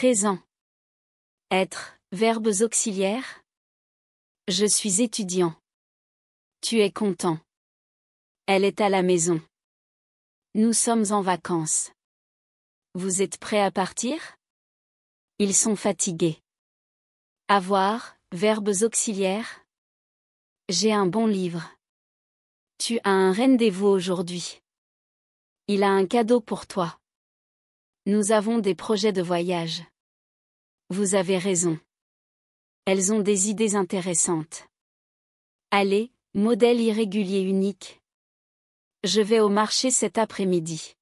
Présent. Être, verbes auxiliaires. Je suis étudiant. Tu es content. Elle est à la maison. Nous sommes en vacances. Vous êtes prêts à partir? Ils sont fatigués. Avoir, verbes auxiliaires. J'ai un bon livre. Tu as un rendez-vous aujourd'hui. Il a un cadeau pour toi. Nous avons des projets de voyage. Vous avez raison. Elles ont des idées intéressantes. Allez, modèle irrégulier unique. Je vais au marché cet après-midi.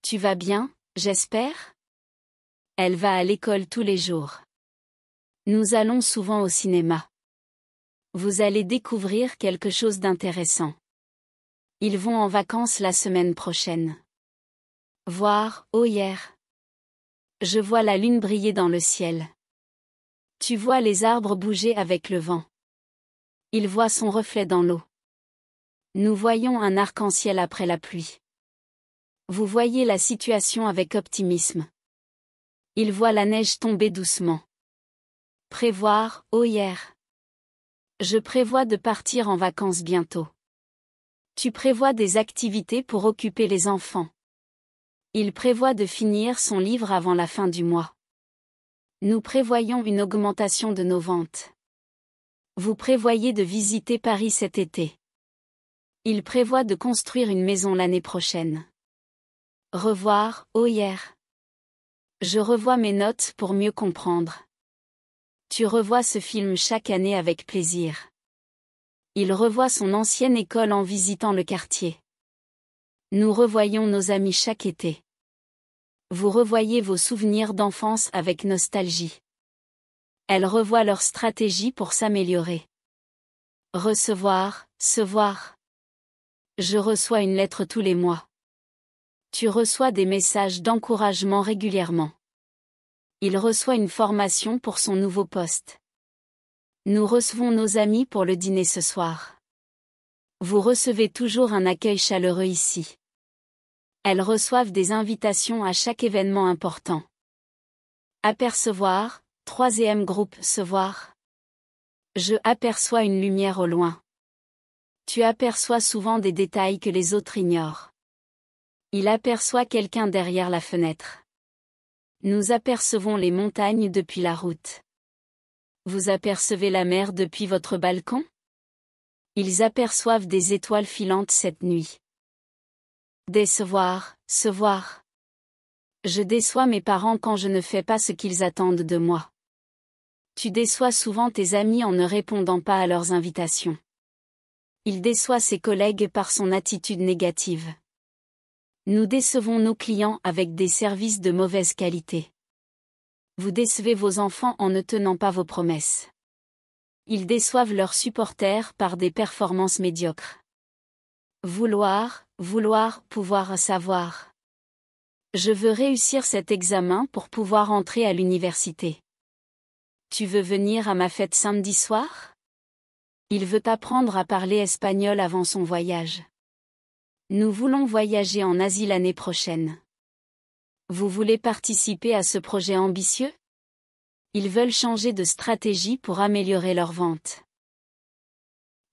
Tu vas bien, j'espère? Elle va à l'école tous les jours. Nous allons souvent au cinéma. Vous allez découvrir quelque chose d'intéressant. Ils vont en vacances la semaine prochaine. Voir, oh hier. Je vois la lune briller dans le ciel. Tu vois les arbres bouger avec le vent. Il voit son reflet dans l'eau. Nous voyons un arc-en-ciel après la pluie. Vous voyez la situation avec optimisme. Il voit la neige tomber doucement. Prévoir, oh hier. Je prévois de partir en vacances bientôt. Tu prévois des activités pour occuper les enfants. Il prévoit de finir son livre avant la fin du mois. Nous prévoyons une augmentation de nos ventes. Vous prévoyez de visiter Paris cet été. Il prévoit de construire une maison l'année prochaine. Revoir, oh hier. Je revois mes notes pour mieux comprendre. Tu revois ce film chaque année avec plaisir. Il revoit son ancienne école en visitant le quartier. Nous revoyons nos amis chaque été. Vous revoyez vos souvenirs d'enfance avec nostalgie. Elle revoit leur stratégie pour s'améliorer. Recevoir, se voir. Je reçois une lettre tous les mois. Tu reçois des messages d'encouragement régulièrement. Il reçoit une formation pour son nouveau poste. Nous recevons nos amis pour le dîner ce soir. Vous recevez toujours un accueil chaleureux ici. Elles reçoivent des invitations à chaque événement important. Apercevoir, troisième groupe, se voir. Je aperçois une lumière au loin. Tu aperçois souvent des détails que les autres ignorent. Il aperçoit quelqu'un derrière la fenêtre. Nous apercevons les montagnes depuis la route. Vous apercevez la mer depuis votre balcon? Ils aperçoivent des étoiles filantes cette nuit. Décevoir, se voir. Je déçois mes parents quand je ne fais pas ce qu'ils attendent de moi. Tu déçois souvent tes amis en ne répondant pas à leurs invitations. Il déçoit ses collègues par son attitude négative. Nous décevons nos clients avec des services de mauvaise qualité. Vous décevez vos enfants en ne tenant pas vos promesses. Ils déçoivent leurs supporters par des performances médiocres. Vouloir, pouvoir savoir. Je veux réussir cet examen pour pouvoir entrer à l'université. Tu veux venir à ma fête samedi soir? Il veut apprendre à parler espagnol avant son voyage. Nous voulons voyager en Asie l'année prochaine. Vous voulez participer à ce projet ambitieux? Ils veulent changer de stratégie pour améliorer leurs ventes.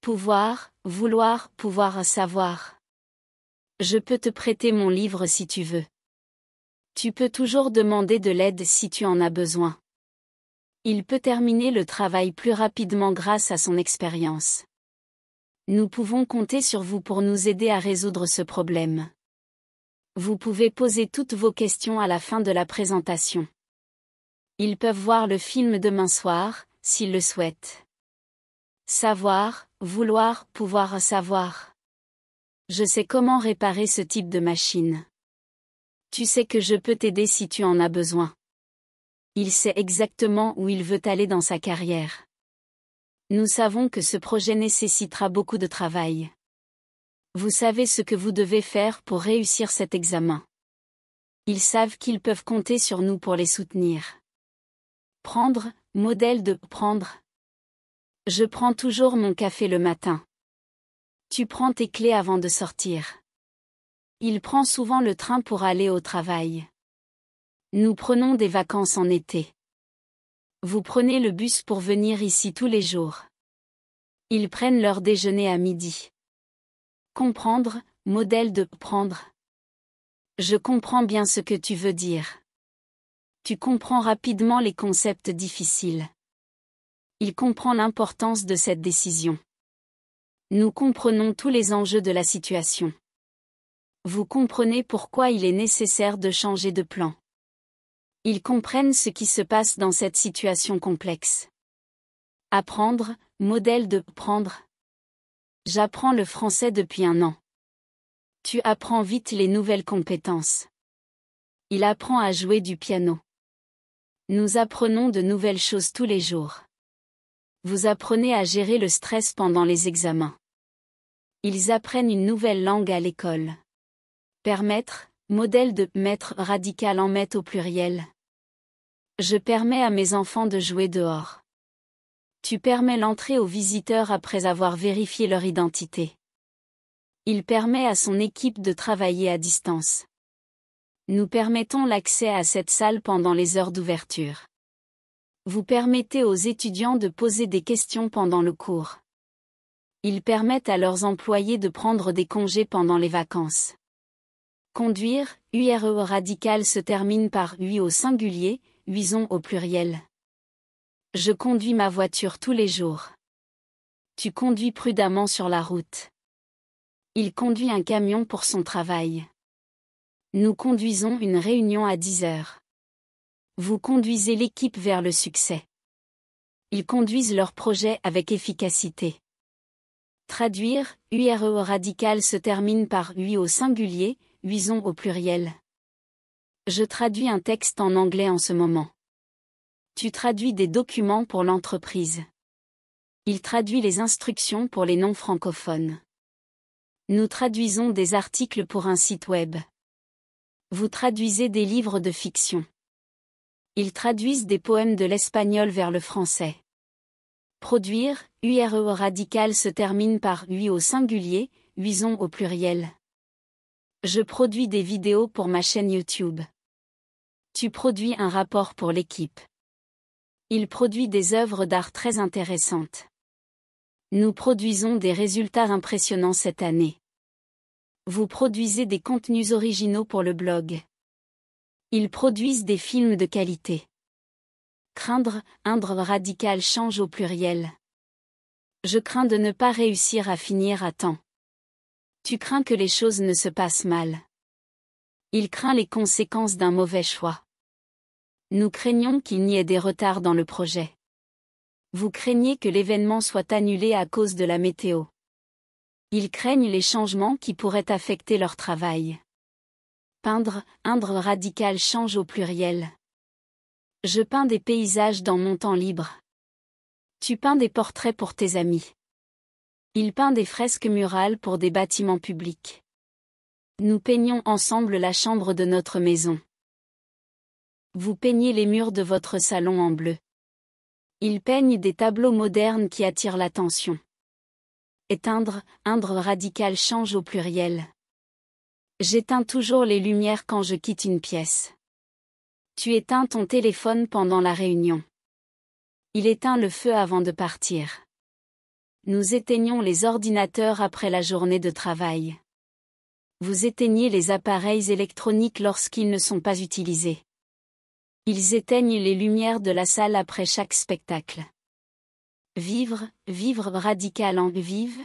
Pouvoir, pouvoir savoir. Je peux te prêter mon livre si tu veux. Tu peux toujours demander de l'aide si tu en as besoin. Il peut terminer le travail plus rapidement grâce à son expérience. Nous pouvons compter sur vous pour nous aider à résoudre ce problème. Vous pouvez poser toutes vos questions à la fin de la présentation. Ils peuvent voir le film demain soir, s'ils le souhaitent. Savoir, pouvoir savoir. Je sais comment réparer ce type de machine. Tu sais que je peux t'aider si tu en as besoin. Il sait exactement où il veut aller dans sa carrière. Nous savons que ce projet nécessitera beaucoup de travail. Vous savez ce que vous devez faire pour réussir cet examen. Ils savent qu'ils peuvent compter sur nous pour les soutenir. Prendre, modèle de prendre. Je prends toujours mon café le matin. Tu prends tes clés avant de sortir. Il prend souvent le train pour aller au travail. Nous prenons des vacances en été. Vous prenez le bus pour venir ici tous les jours. Ils prennent leur déjeuner à midi. Comprendre, modèle de prendre. Je comprends bien ce que tu veux dire. Tu comprends rapidement les concepts difficiles. Il comprend l'importance de cette décision. Nous comprenons tous les enjeux de la situation. Vous comprenez pourquoi il est nécessaire de changer de plan. Ils comprennent ce qui se passe dans cette situation complexe. Apprendre, modèle de prendre. J'apprends le français depuis 1 an. Tu apprends vite les nouvelles compétences. Il apprend à jouer du piano. Nous apprenons de nouvelles choses tous les jours. Vous apprenez à gérer le stress pendant les examens. Ils apprennent une nouvelle langue à l'école. Permettre, modèle de maître radical en maître au pluriel. Je permets à mes enfants de jouer dehors. Tu permets l'entrée aux visiteurs après avoir vérifié leur identité. Il permet à son équipe de travailler à distance. Nous permettons l'accès à cette salle pendant les heures d'ouverture. Vous permettez aux étudiants de poser des questions pendant le cours. Ils permettent à leurs employés de prendre des congés pendant les vacances. Conduire, URE radical se termine par UI au singulier, uison au pluriel. Je conduis ma voiture tous les jours. Tu conduis prudemment sur la route. Il conduit un camion pour son travail. Nous conduisons une réunion à 10 heures. Vous conduisez l'équipe vers le succès. Ils conduisent leur projet avec efficacité. Traduire, URE radical se termine par UI au singulier, uison au pluriel. Je traduis un texte en anglais en ce moment. Tu traduis des documents pour l'entreprise. Il traduit les instructions pour les non-francophones. Nous traduisons des articles pour un site web. Vous traduisez des livres de fiction. Ils traduisent des poèmes de l'espagnol vers le français. Produire, URE radical se termine par UI au singulier, uison au pluriel. Je produis des vidéos pour ma chaîne YouTube. Tu produis un rapport pour l'équipe. Il produit des œuvres d'art très intéressantes. Nous produisons des résultats impressionnants cette année. Vous produisez des contenus originaux pour le blog. Ils produisent des films de qualité. Craindre, indre radical change au pluriel. Je crains de ne pas réussir à finir à temps. Tu crains que les choses ne se passent mal. Il craint les conséquences d'un mauvais choix. Nous craignons qu'il n'y ait des retards dans le projet. Vous craignez que l'événement soit annulé à cause de la météo. Ils craignent les changements qui pourraient affecter leur travail. Peindre, indre radical change au pluriel. Je peins des paysages dans mon temps libre. Tu peins des portraits pour tes amis. Il peint des fresques murales pour des bâtiments publics. Nous peignons ensemble la chambre de notre maison. Vous peignez les murs de votre salon en bleu. Il peigne des tableaux modernes qui attirent l'attention. Éteindre, indre radical change au pluriel. J'éteins toujours les lumières quand je quitte une pièce. Tu éteins ton téléphone pendant la réunion. Il éteint le feu avant de partir. Nous éteignons les ordinateurs après la journée de travail. Vous éteignez les appareils électroniques lorsqu'ils ne sont pas utilisés. Ils éteignent les lumières de la salle après chaque spectacle. Vivre, vivre radical en vive.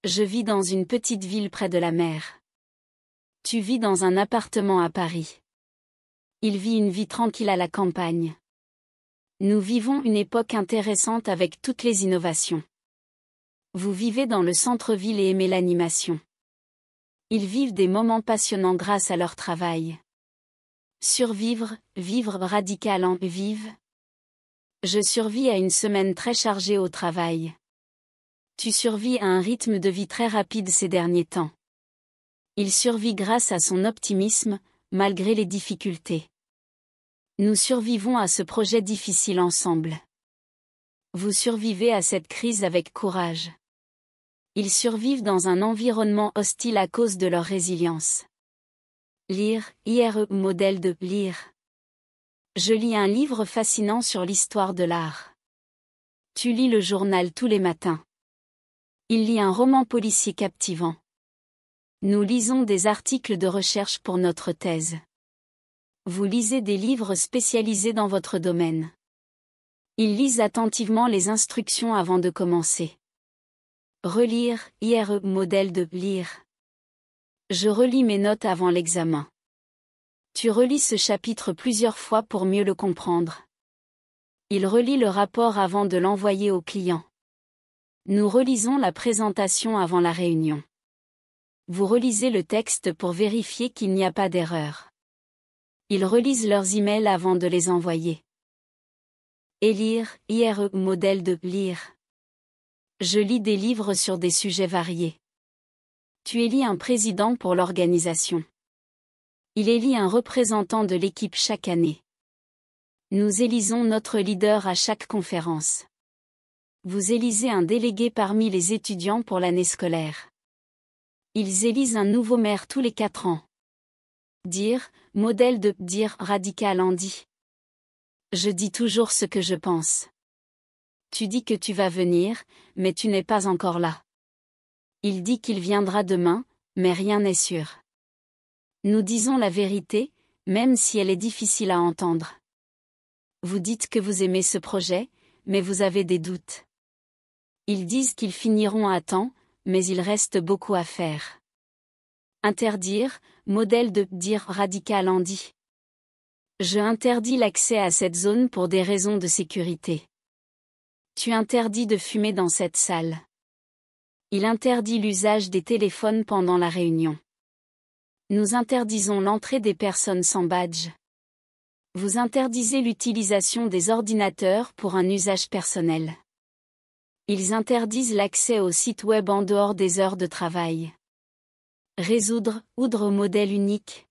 Je vis dans une petite ville près de la mer. Tu vis dans un appartement à Paris. Il vit une vie tranquille à la campagne. Nous vivons une époque intéressante avec toutes les innovations. Vous vivez dans le centre-ville et aimez l'animation. Ils vivent des moments passionnants grâce à leur travail. Survivre, vivre radical en vive. Je survis à une semaine très chargée au travail. Tu survis à un rythme de vie très rapide ces derniers temps. Il survit grâce à son optimisme, malgré les difficultés. Nous survivons à ce projet difficile ensemble. Vous survivez à cette crise avec courage. Ils survivent dans un environnement hostile à cause de leur résilience. Lire, IRE, modèle de lire. Je lis un livre fascinant sur l'histoire de l'art. Tu lis le journal tous les matins. Il lit un roman policier captivant. Nous lisons des articles de recherche pour notre thèse. Vous lisez des livres spécialisés dans votre domaine. Ils lisent attentivement les instructions avant de commencer. Relire, IRE, modèle de lire. Je relis mes notes avant l'examen. Tu relis ce chapitre plusieurs fois pour mieux le comprendre. Il relit le rapport avant de l'envoyer au client. Nous relisons la présentation avant la réunion. Vous relisez le texte pour vérifier qu'il n'y a pas d'erreur. Ils relisent leurs emails avant de les envoyer. Élire, IRE, modèle de lire. Je lis des livres sur des sujets variés. Tu élis un président pour l'organisation. Il élit un représentant de l'équipe chaque année. Nous élisons notre leader à chaque conférence. Vous élisez un délégué parmi les étudiants pour l'année scolaire. Ils élisent un nouveau maire tous les 4 ans. Dire, modèle de dire radical en dit. Je dis toujours ce que je pense. Tu dis que tu vas venir, mais tu n'es pas encore là. Il dit qu'il viendra demain, mais rien n'est sûr. Nous disons la vérité, même si elle est difficile à entendre. Vous dites que vous aimez ce projet, mais vous avez des doutes. Ils disent qu'ils finiront à temps, mais il reste beaucoup à faire. Interdire, modèle de dire radical en dit. Je interdis l'accès à cette zone pour des raisons de sécurité. Tu interdis de fumer dans cette salle. Il interdit l'usage des téléphones pendant la réunion. Nous interdisons l'entrée des personnes sans badge. Vous interdisez l'utilisation des ordinateurs pour un usage personnel. Ils interdisent l'accès au site web en dehors des heures de travail. Résoudre, oudre au modèle unique.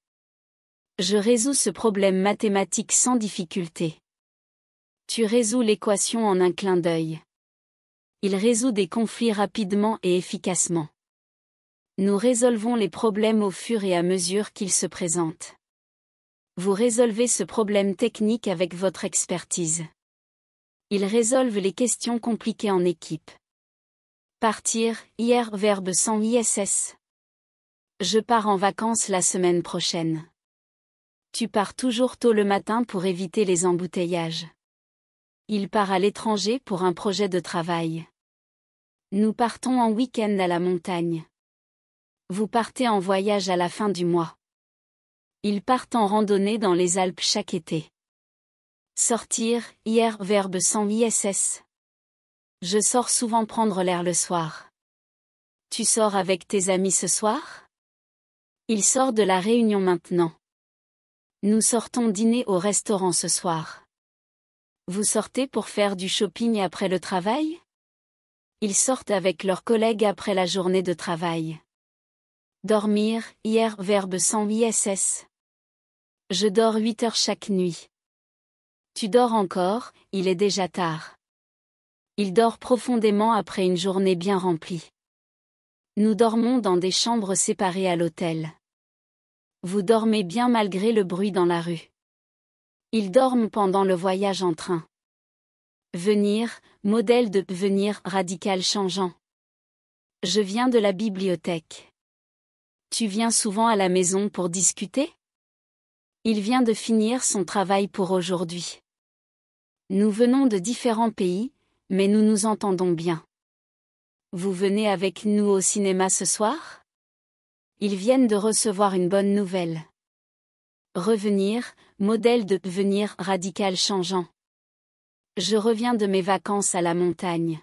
Je résous ce problème mathématique sans difficulté. Tu résous l'équation en un clin d'œil. Il résout des conflits rapidement et efficacement. Nous résolvons les problèmes au fur et à mesure qu'ils se présentent. Vous résolvez ce problème technique avec votre expertise. Ils résolvent les questions compliquées en équipe. Partir, IR, verbe sans ISS. Je pars en vacances la semaine prochaine. Tu pars toujours tôt le matin pour éviter les embouteillages. Il part à l'étranger pour un projet de travail. Nous partons en week-end à la montagne. Vous partez en voyage à la fin du mois. Ils partent en randonnée dans les Alpes chaque été. Sortir, IR, verbe sans ISS. Je sors souvent prendre l'air le soir. Tu sors avec tes amis ce soir? Il sort de la réunion maintenant. Nous sortons dîner au restaurant ce soir. Vous sortez pour faire du shopping après le travail? Ils sortent avec leurs collègues après la journée de travail. Dormir, IR, verbe sans ISS. Je dors 8 heures chaque nuit. Tu dors encore, il est déjà tard. Il dort profondément après une journée bien remplie. Nous dormons dans des chambres séparées à l'hôtel. Vous dormez bien malgré le bruit dans la rue. Ils dorment pendant le voyage en train. Venir, modèle de venir radical changeant. Je viens de la bibliothèque. Tu viens souvent à la maison pour discuter? Il vient de finir son travail pour aujourd'hui. Nous venons de différents pays, mais nous nous entendons bien. Vous venez avec nous au cinéma ce soir? Ils viennent de recevoir une bonne nouvelle. Revenir, modèle de venir radical changeant. Je reviens de mes vacances à la montagne.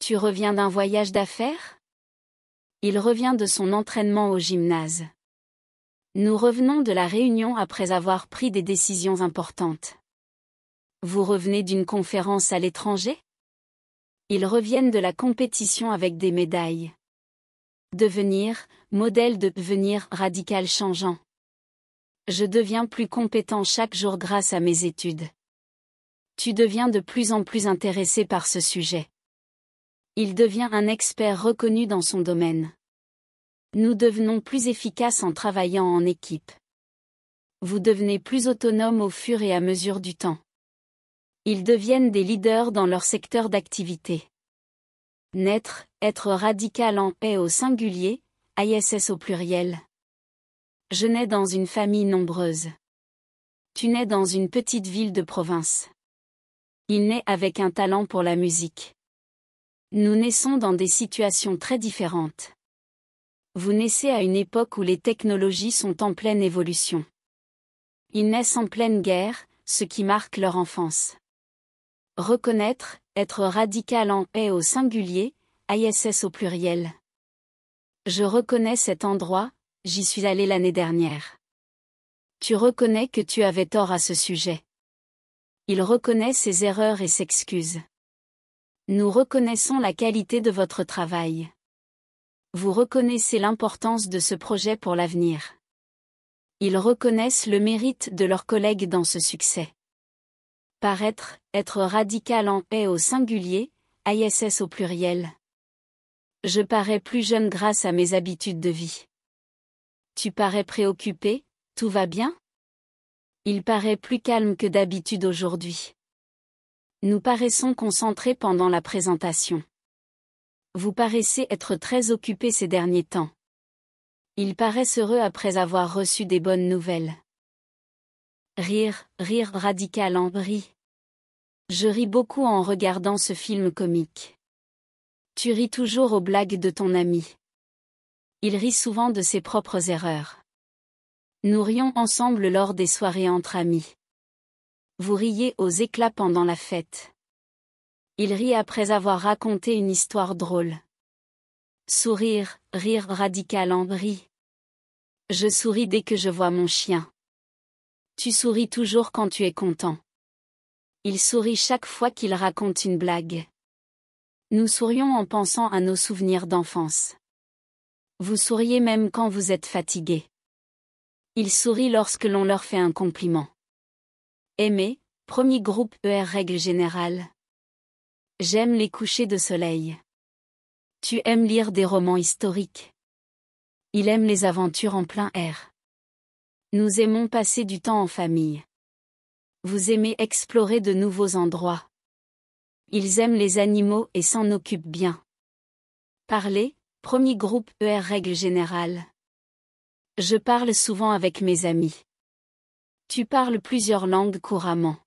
Tu reviens d'un voyage d'affaires? Il revient de son entraînement au gymnase. Nous revenons de la réunion après avoir pris des décisions importantes. Vous revenez d'une conférence à l'étranger? Ils reviennent de la compétition avec des médailles. Devenir, modèle de venir radical changeant. Je deviens plus compétent chaque jour grâce à mes études. Tu deviens de plus en plus intéressé par ce sujet. Il devient un expert reconnu dans son domaine. Nous devenons plus efficaces en travaillant en équipe. Vous devenez plus autonomes au fur et à mesure du temps. Ils deviennent des leaders dans leur secteur d'activité. Naître, être radical en paix au singulier, ISS au pluriel. Je nais dans une famille nombreuse. Tu nais dans une petite ville de province. Il naît avec un talent pour la musique. Nous naissons dans des situations très différentes. Vous naissez à une époque où les technologies sont en pleine évolution. Ils naissent en pleine guerre, ce qui marque leur enfance. Reconnaître, être radical en paix au singulier, ISS au pluriel. Je reconnais cet endroit, j'y suis allé l'année dernière. Tu reconnais que tu avais tort à ce sujet. Il reconnaît ses erreurs et s'excuse. Nous reconnaissons la qualité de votre travail. Vous reconnaissez l'importance de ce projet pour l'avenir. Ils reconnaissent le mérite de leurs collègues dans ce succès. Paraître, être radical en paix au singulier, ISS au pluriel. Je parais plus jeune grâce à mes habitudes de vie. Tu parais préoccupé, tout va bien? Il paraît plus calme que d'habitude aujourd'hui. Nous paraissons concentrés pendant la présentation. Vous paraissez être très occupé ces derniers temps. Il paraît heureux après avoir reçu des bonnes nouvelles. Rire radical en rit. Je ris beaucoup en regardant ce film comique. Tu ris toujours aux blagues de ton ami. Il rit souvent de ses propres erreurs. Nous rions ensemble lors des soirées entre amis. Vous riez aux éclats pendant la fête. Il rit après avoir raconté une histoire drôle. Sourire, rire radical en rit. Je souris dès que je vois mon chien. Tu souris toujours quand tu es content. Il sourit chaque fois qu'il raconte une blague. Nous sourions en pensant à nos souvenirs d'enfance. Vous souriez même quand vous êtes fatigué. Ils sourient lorsque l'on leur fait un compliment. Aimer, premier groupe ER règle générale. J'aime les couchers de soleil. Tu aimes lire des romans historiques. Il aime les aventures en plein air. Nous aimons passer du temps en famille. Vous aimez explorer de nouveaux endroits. Ils aiment les animaux et s'en occupent bien. Parler, premier groupe ER règle générale. Je parle souvent avec mes amis. Tu parles plusieurs langues couramment.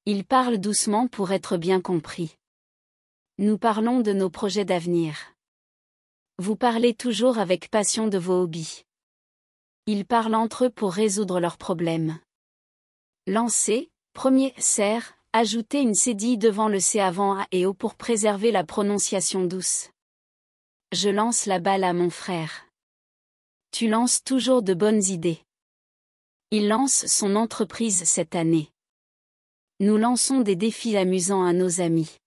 Ils parlent doucement pour être bien compris. Nous parlons de nos projets d'avenir. Vous parlez toujours avec passion de vos hobbies. Ils parlent entre eux pour résoudre leurs problèmes. Lancer, premier serre, ajouter une cédille devant le C avant A et O pour préserver la prononciation douce. Je lance la balle à mon frère. Tu lances toujours de bonnes idées. Il lance son entreprise cette année. Nous lançons des défis amusants à nos amis.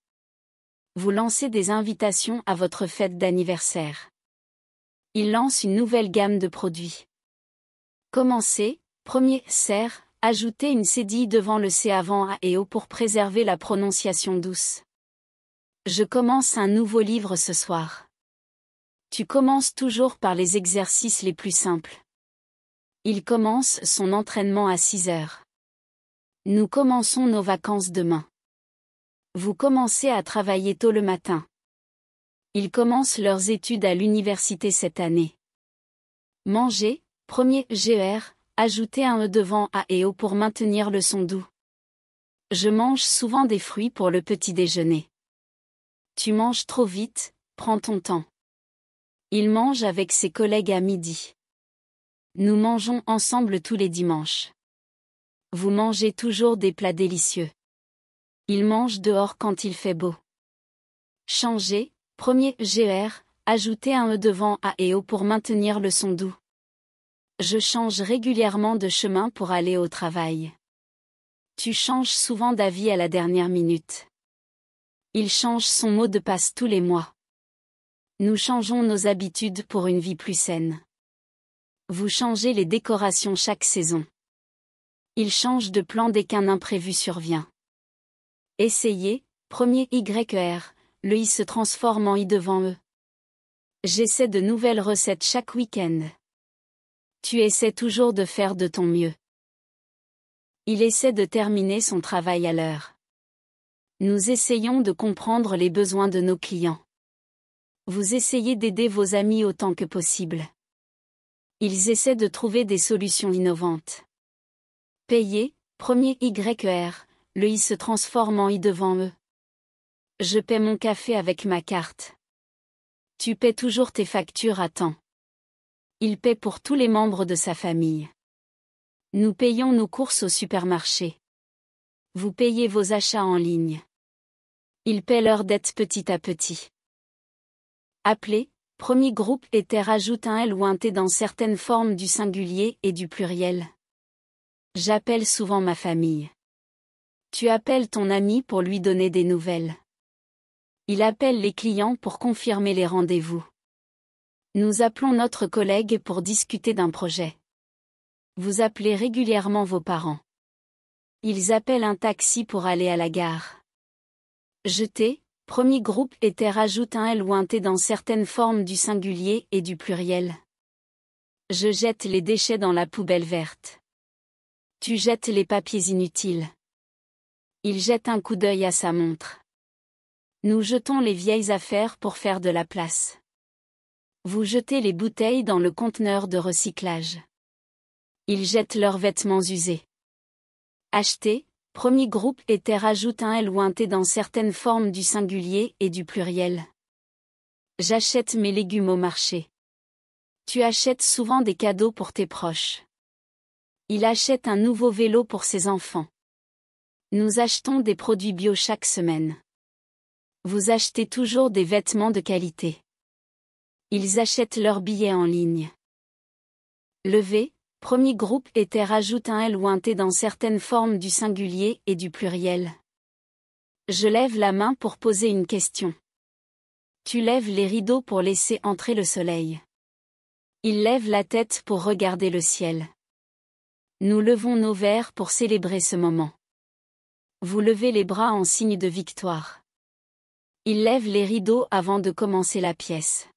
Vous lancez des invitations à votre fête d'anniversaire. Il lance une nouvelle gamme de produits. Commencez, premier serre, ajouter une cédille devant le C avant A et O pour préserver la prononciation douce. Je commence un nouveau livre ce soir. Tu commences toujours par les exercices les plus simples. Il commence son entraînement à 6 heures. Nous commençons nos vacances demain. Vous commencez à travailler tôt le matin. Ils commencent leurs études à l'université cette année. Manger, premier GER, ajouter un E devant A et O pour maintenir le son doux. Je mange souvent des fruits pour le petit déjeuner. Tu manges trop vite, prends ton temps. Il mange avec ses collègues à midi. Nous mangeons ensemble tous les dimanches. Vous mangez toujours des plats délicieux. Il mange dehors quand il fait beau. Changer, premier GER, ajouter un E devant A et O pour maintenir le son doux. Je change régulièrement de chemin pour aller au travail. Tu changes souvent d'avis à la dernière minute. Il change son mot de passe tous les mois. Nous changeons nos habitudes pour une vie plus saine. Vous changez les décorations chaque saison. Il change de plan dès qu'un imprévu survient. Essayez, premier YER, le I se transforme en I devant E. J'essaie de nouvelles recettes chaque week-end. Tu essaies toujours de faire de ton mieux. Il essaie de terminer son travail à l'heure. Nous essayons de comprendre les besoins de nos clients. Vous essayez d'aider vos amis autant que possible. Ils essaient de trouver des solutions innovantes. Payer, premier YER, le I se transforme en I devant E. Je paie mon café avec ma carte. Tu paies toujours tes factures à temps. Il paie pour tous les membres de sa famille. Nous payons nos courses au supermarché. Vous payez vos achats en ligne. Ils paient leurs dettes petit à petit. Appeler, premier groupe éther ajoute un L ou un T dans certaines formes du singulier et du pluriel. J'appelle souvent ma famille. Tu appelles ton ami pour lui donner des nouvelles. Il appelle les clients pour confirmer les rendez-vous. Nous appelons notre collègue pour discuter d'un projet. Vous appelez régulièrement vos parents. Ils appellent un taxi pour aller à la gare. Jeter, premier groupe éther ajoute un L ou un T dans certaines formes du singulier et du pluriel. Je jette les déchets dans la poubelle verte. Tu jettes les papiers inutiles. Il jette un coup d'œil à sa montre. Nous jetons les vieilles affaires pour faire de la place. Vous jetez les bouteilles dans le conteneur de recyclage. Ils jettent leurs vêtements usés. Acheter, premier groupe éther ajoute un L ou un T dans certaines formes du singulier et du pluriel. J'achète mes légumes au marché. Tu achètes souvent des cadeaux pour tes proches. Il achète un nouveau vélo pour ses enfants. Nous achetons des produits bio chaque semaine. Vous achetez toujours des vêtements de qualité. Ils achètent leurs billets en ligne. Lever, premier groupe éther ajoute un L ou un T dans certaines formes du singulier et du pluriel. Je lève la main pour poser une question. Tu lèves les rideaux pour laisser entrer le soleil. Il lève la tête pour regarder le ciel. Nous levons nos verres pour célébrer ce moment. Vous levez les bras en signe de victoire. Il lève les rideaux avant de commencer la pièce.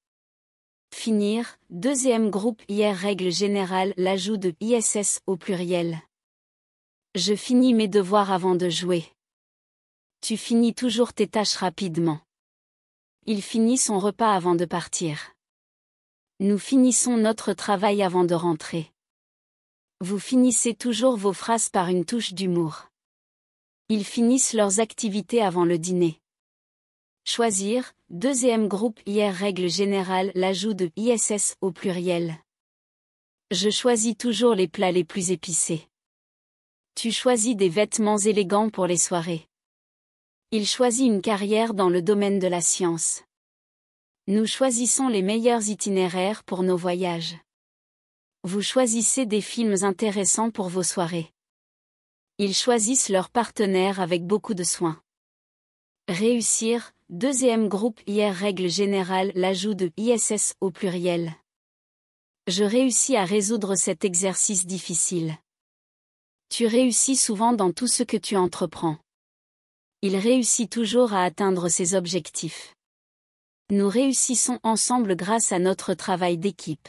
Finir, deuxième groupe hier règle générale l'ajout de ISS au pluriel. Je finis mes devoirs avant de jouer. Tu finis toujours tes tâches rapidement. Il finit son repas avant de partir. Nous finissons notre travail avant de rentrer. Vous finissez toujours vos phrases par une touche d'humour. Ils finissent leurs activités avant le dîner. Choisir, deuxième groupe hier règle générale l'ajout de ISS au pluriel. Je choisis toujours les plats les plus épicés. Tu choisis des vêtements élégants pour les soirées. Il choisit une carrière dans le domaine de la science. Nous choisissons les meilleurs itinéraires pour nos voyages. Vous choisissez des films intéressants pour vos soirées. Ils choisissent leur partenaire avec beaucoup de soin. Réussir, deuxième groupe hier règle générale l'ajout de ISS au pluriel. Je réussis à résoudre cet exercice difficile. Tu réussis souvent dans tout ce que tu entreprends. Il réussit toujours à atteindre ses objectifs. Nous réussissons ensemble grâce à notre travail d'équipe.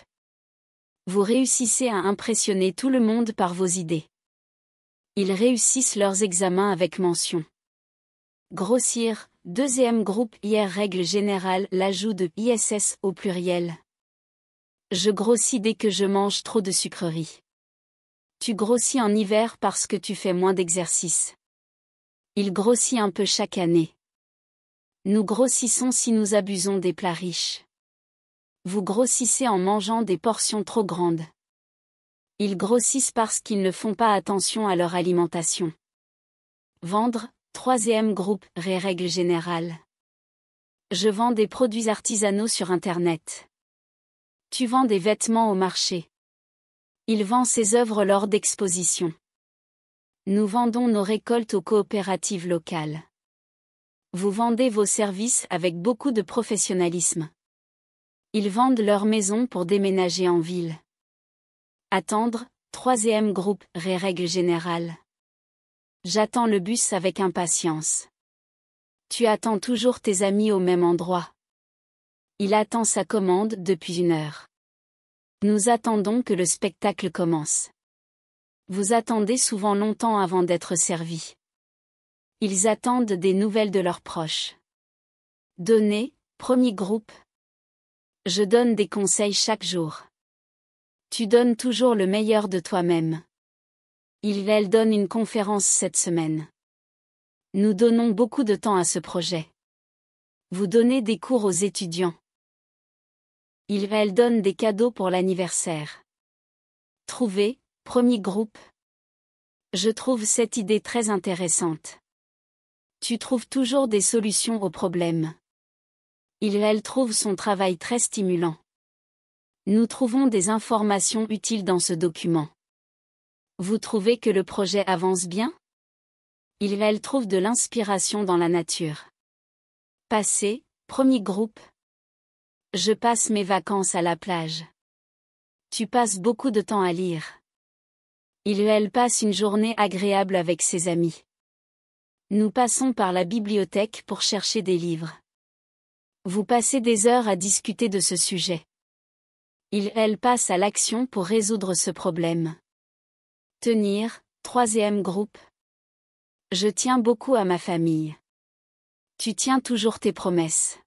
Vous réussissez à impressionner tout le monde par vos idées. Ils réussissent leurs examens avec mention. Grossir, deuxième groupe hier règle générale l'ajout de ISS au pluriel. Je grossis dès que je mange trop de sucreries. Tu grossis en hiver parce que tu fais moins d'exercice. Il grossit un peu chaque année. Nous grossissons si nous abusons des plats riches. Vous grossissez en mangeant des portions trop grandes. Ils grossissent parce qu'ils ne font pas attention à leur alimentation. Vendre, troisième groupe, règle générale. Je vends des produits artisanaux sur Internet. Tu vends des vêtements au marché. Il vend ses œuvres lors d'expositions. Nous vendons nos récoltes aux coopératives locales. Vous vendez vos services avec beaucoup de professionnalisme. Ils vendent leur maison pour déménager en ville. Attendre, troisième groupe, règle générale. J'attends le bus avec impatience. Tu attends toujours tes amis au même endroit. Il attend sa commande depuis 1 heure. Nous attendons que le spectacle commence. Vous attendez souvent longtemps avant d'être servi. Ils attendent des nouvelles de leurs proches. Donner, premier groupe. Je donne des conseils chaque jour. Tu donnes toujours le meilleur de toi-même. Elle donne une conférence cette semaine. Nous donnons beaucoup de temps à ce projet. Vous donnez des cours aux étudiants. Elle donne des cadeaux pour l'anniversaire. Trouver, premier groupe. Je trouve cette idée très intéressante. Tu trouves toujours des solutions aux problèmes. Elle trouve son travail très stimulant. Nous trouvons des informations utiles dans ce document. Vous trouvez que le projet avance bien? Elle trouve de l'inspiration dans la nature. Passer, premier groupe. Je passe mes vacances à la plage. Tu passes beaucoup de temps à lire. Elle passe une journée agréable avec ses amis. Nous passons par la bibliothèque pour chercher des livres. Vous passez des heures à discuter de ce sujet. Elle passe à l'action pour résoudre ce problème. Tenir, troisième groupe. Je tiens beaucoup à ma famille. Tu tiens toujours tes promesses.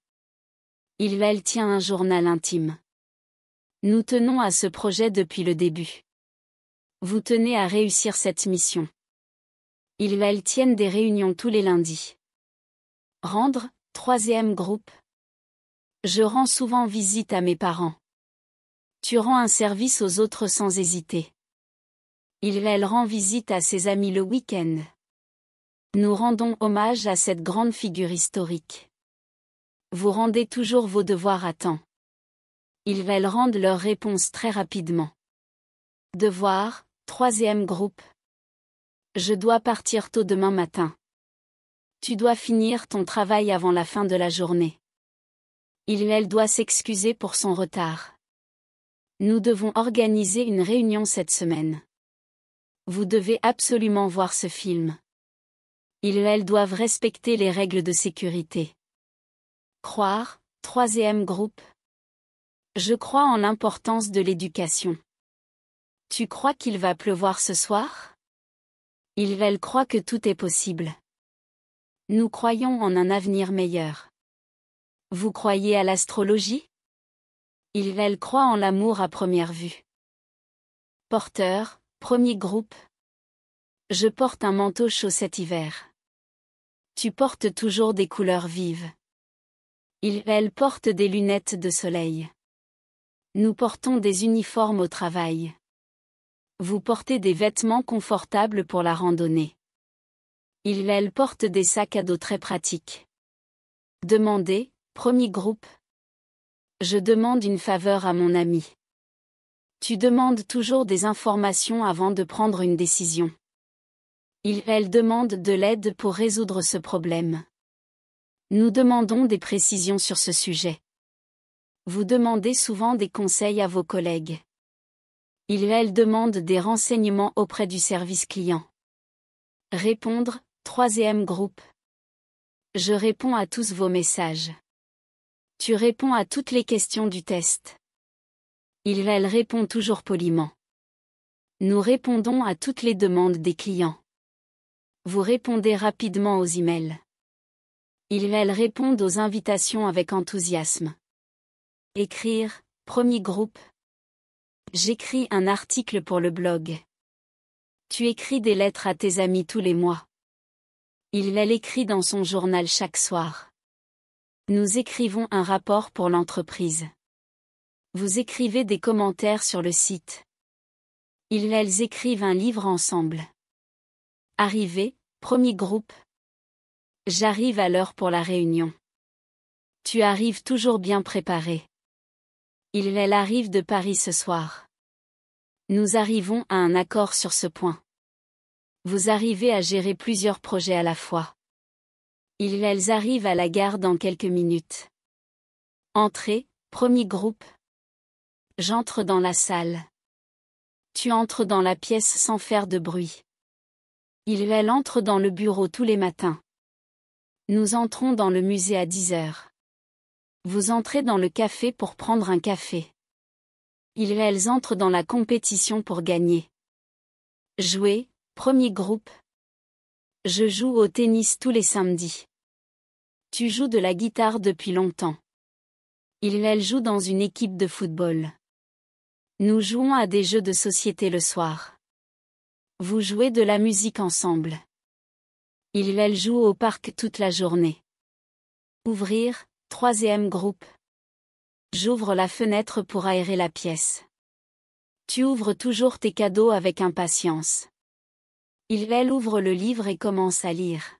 Elle tient un journal intime. Nous tenons à ce projet depuis le début. Vous tenez à réussir cette mission. Ils tiennent des réunions tous les lundis. Rendre, troisième groupe. Je rends souvent visite à mes parents. Tu rends un service aux autres sans hésiter. Elle rend visite à ses amis le week-end. Nous rendons hommage à cette grande figure historique. Vous rendez toujours vos devoirs à temps. Ils rendent leurs réponses très rapidement. Devoir, troisième groupe. Je dois partir tôt demain matin. Tu dois finir ton travail avant la fin de la journée. Elle doit s'excuser pour son retard. Nous devons organiser une réunion cette semaine. Vous devez absolument voir ce film. Ils doivent respecter les règles de sécurité. Croire, troisième groupe. Je crois en l'importance de l'éducation. Tu crois qu'il va pleuvoir ce soir? Ils croient que tout est possible. Nous croyons en un avenir meilleur. Vous croyez à l'astrologie? Ils croient en l'amour à première vue. Porteur, premier groupe. Je porte un manteau chaud cet hiver. Tu portes toujours des couleurs vives. Ils portent des lunettes de soleil. Nous portons des uniformes au travail. Vous portez des vêtements confortables pour la randonnée. Ils portent des sacs à dos très pratiques. Demandez, premier groupe. Je demande une faveur à mon ami. Tu demandes toujours des informations avant de prendre une décision. Ils demandent de l'aide pour résoudre ce problème. Nous demandons des précisions sur ce sujet. Vous demandez souvent des conseils à vos collègues. Ils demandent des renseignements auprès du service client. Répondre, troisième groupe. Je réponds à tous vos messages. Tu réponds à toutes les questions du test. Ils répondent toujours poliment. Nous répondons à toutes les demandes des clients. Vous répondez rapidement aux emails. Ils répondent aux invitations avec enthousiasme. Écrire, premier groupe. J'écris un article pour le blog. Tu écris des lettres à tes amis tous les mois. Il écrit dans son journal chaque soir. Nous écrivons un rapport pour l'entreprise. Vous écrivez des commentaires sur le site. Ils écrivent un livre ensemble. Arriver, premier groupe. J'arrive à l'heure pour la réunion. Tu arrives toujours bien préparé. Il arrive de Paris ce soir. Nous arrivons à un accord sur ce point. Vous arrivez à gérer plusieurs projets à la fois. Ils arrivent à la gare dans quelques minutes. Entrée, premier groupe. J'entre dans la salle. Tu entres dans la pièce sans faire de bruit. Il entre dans le bureau tous les matins. Nous entrons dans le musée à 10 heures. Vous entrez dans le café pour prendre un café. Elles entrent dans la compétition pour gagner. Jouer, premier groupe. Je joue au tennis tous les samedis. Tu joues de la guitare depuis longtemps. Elles jouent dans une équipe de football. Nous jouons à des jeux de société le soir. Vous jouez de la musique ensemble. Elles jouent au parc toute la journée. Ouvrir, troisième groupe. J'ouvre la fenêtre pour aérer la pièce. Tu ouvres toujours tes cadeaux avec impatience. Elle ouvre le livre et commence à lire.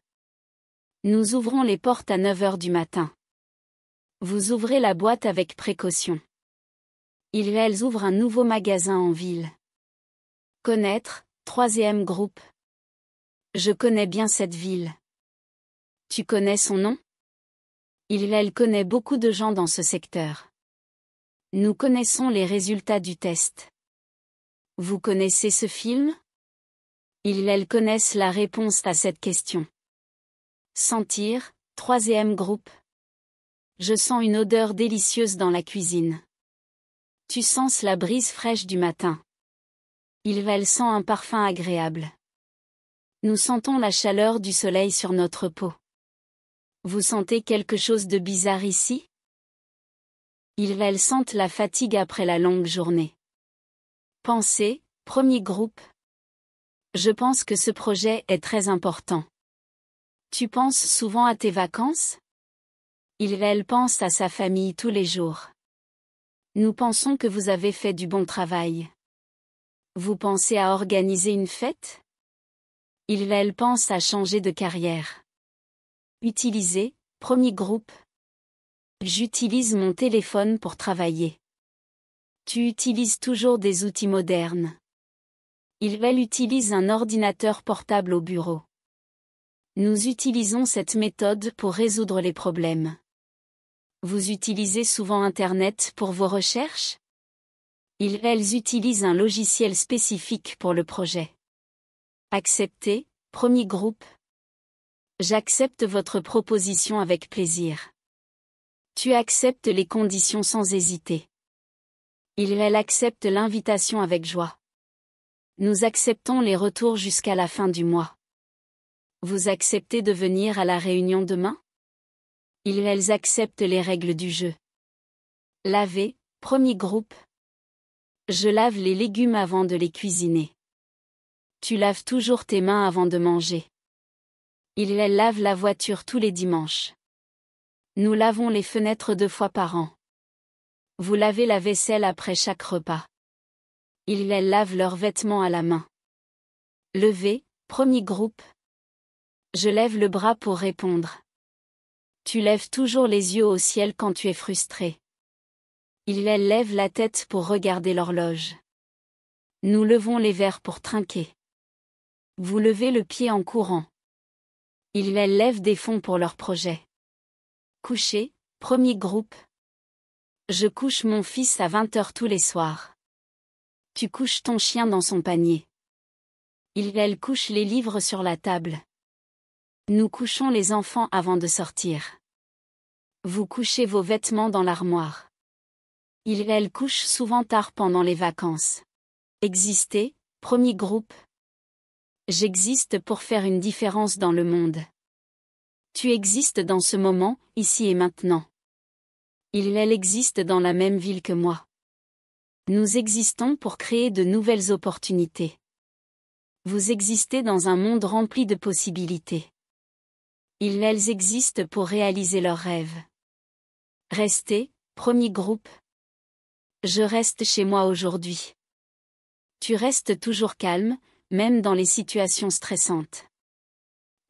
Nous ouvrons les portes à 9 heures du matin. Vous ouvrez la boîte avec précaution. Elles ouvrent un nouveau magasin en ville. Connaître, troisième groupe. Je connais bien cette ville. Tu connais son nom? Elle connaît beaucoup de gens dans ce secteur. Nous connaissons les résultats du test. Vous connaissez ce film? Elles connaissent la réponse à cette question. Sentir, troisième groupe. Je sens une odeur délicieuse dans la cuisine. Tu sens la brise fraîche du matin. Elle sent un parfum agréable. Nous sentons la chaleur du soleil sur notre peau. Vous sentez quelque chose de bizarre ici? Elles sentent la fatigue après la longue journée. Pensez, premier groupe. Je pense que ce projet est très important. Tu penses souvent à tes vacances? Elle pense à sa famille tous les jours. Nous pensons que vous avez fait du bon travail. Vous pensez à organiser une fête? Elle pense à changer de carrière. Utiliser, premier groupe. J'utilise mon téléphone pour travailler. Tu utilises toujours des outils modernes. Elle utilise un ordinateur portable au bureau. Nous utilisons cette méthode pour résoudre les problèmes. Vous utilisez souvent Internet pour vos recherches? Elles utilisent un logiciel spécifique pour le projet. Accepter, premier groupe. J'accepte votre proposition avec plaisir. Tu acceptes les conditions sans hésiter. Elle accepte l'invitation avec joie. Nous acceptons les retours jusqu'à la fin du mois. Vous acceptez de venir à la réunion demain? Elles acceptent les règles du jeu. Laver, premier groupe. Je lave les légumes avant de les cuisiner. Tu laves toujours tes mains avant de manger. Elles lavent la voiture tous les dimanches. Nous lavons les fenêtres 2 fois par an. Vous lavez la vaisselle après chaque repas. Elles lavent leurs vêtements à la main. Lever, premier groupe. Je lève le bras pour répondre. Tu lèves toujours les yeux au ciel quand tu es frustré. Elles lèvent la tête pour regarder l'horloge. Nous levons les verres pour trinquer. Vous levez le pied en courant. Elles lèvent des fonds pour leur projet. Coucher, premier groupe. Je couche mon fils à 20 heures tous les soirs. Tu couches ton chien dans son panier. Elles couchent les livres sur la table. Nous couchons les enfants avant de sortir. Vous couchez vos vêtements dans l'armoire. Elles couchent souvent tard pendant les vacances. Exister, premier groupe. J'existe pour faire une différence dans le monde. Tu existes dans ce moment, ici et maintenant. Elle existe dans la même ville que moi. Nous existons pour créer de nouvelles opportunités. Vous existez dans un monde rempli de possibilités. Elles existent pour réaliser leurs rêves. Rester, premier groupe. Je reste chez moi aujourd'hui. Tu restes toujours calme, même dans les situations stressantes.